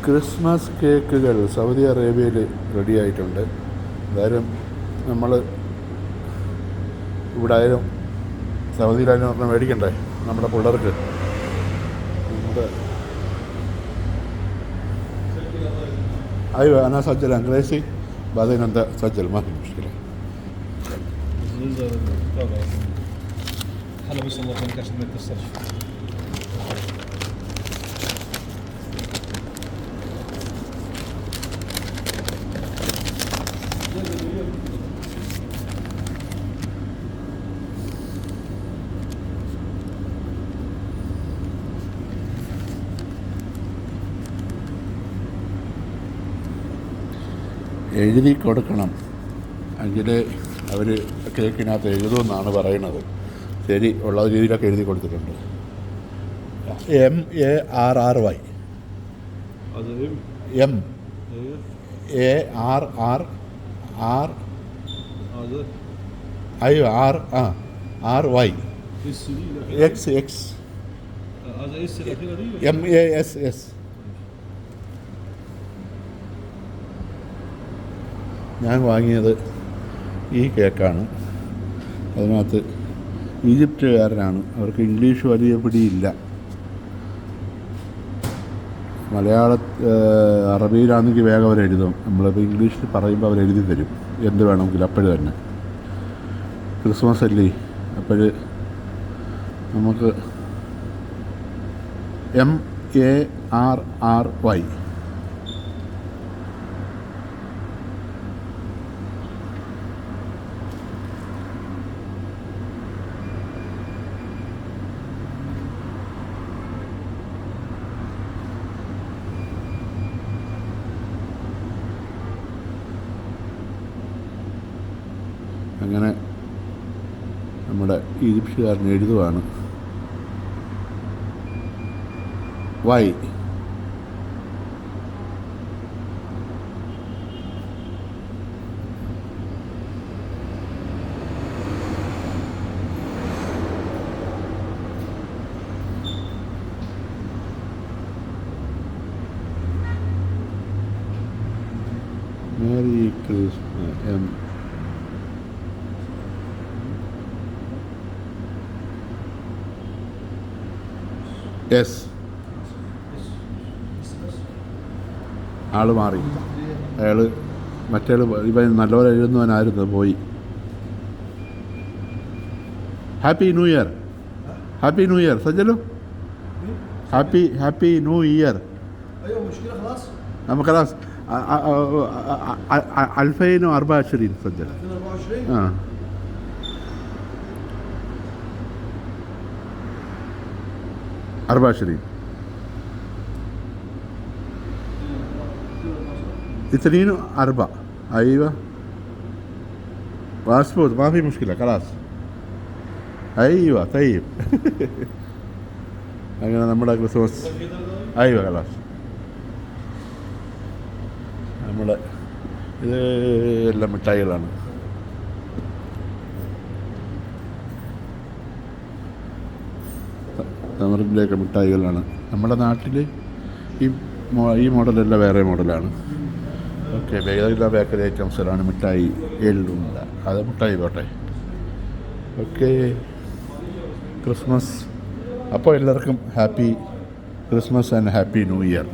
Christmas കേക്കുകൾ Saudi അറേബ്യയിൽ ready ആയിട്ടുണ്ട്. എന്തായാലും നമ്മൾ ഇവിടെ ആയാലും സൗദിയിലായാലും പറഞ്ഞാൽ മേടിക്കണ്ടേ നമ്മുടെ പിള്ളേർക്ക്. നമ്മുടെ أيوة أنا أسجل إنجليزي بعدين أنت تسجل ما في مشكلة. هلا بس الله يخليك عشان ما تكسرش. എഴുതി കൊടുക്കണം, എങ്കിൽ അവർ കേക്കിനകത്ത് എഴുതുമെന്നാണ് പറയുന്നത്. ശരി, ഉള്ള രീതിയിലൊക്കെ എഴുതി കൊടുത്തിട്ടുണ്ട്. MARRY MARRY XX MASS. ഞാൻ വാങ്ങിയത് ഈ കേക്കാണ്. അതിനകത്ത് ഈജിപ്തുകാരനാണ്, അവർക്ക് ഇംഗ്ലീഷ് വലിയ പിടിയില്ല. അറബിയിലാണെങ്കിൽ വേഗം അവരെഴുതും. നമ്മളിപ്പോൾ ഇംഗ്ലീഷിൽ പറയുമ്പോൾ അവരെഴുതി തരും എന്ത് വേണമെങ്കിലും അപ്പോഴും തന്നെ. ക്രിസ്മസ് അല്ലേ, അപ്പോൾ നമുക്ക് MARRY. അങ്ങനെ നമ്മുടെ ഈജിപ്ഷ്യക്കാരൻ എഴുതുവാണ് വൈ. Merry Christmas yes. ആൾ മാറി, അയാൾ മറ്റേ ഇവൻ നല്ലപോലെ എഴുതുന്നവനായിരുന്നു, പോയി. Happy new year, happy new year സജ്ജലു, ഹാപ്പി ന്യൂ ഇയർ. നമുക്ക് خلاص 2024 سجل. 24 2 4. أيوة باسبورت ما في مشكلة خلاص. أيوة طيب. അങ്ങനെ നമ്മുടെ ക്രിസ്മസ് അയ്യോ ഖലാസ്. നമ്മുടെ ഇത് എല്ലാം മിഠായികളാണ്. തമറിൻ്റെയൊക്കെ മിഠായികളാണ്. നമ്മുടെ നാട്ടിൽ ഈ മോഡലല്ല, വേറെ മോഡലാണ്. ഓക്കെ, വേറെ ബേക്കറി ഐറ്റംസിലാണ്. മിഠായി എള്ളുണ്ട, അത് മിഠായി പോട്ടെ. Okay, Christmas. അപ്പോൾ എല്ലാവർക്കും happy Christmas and happy new year.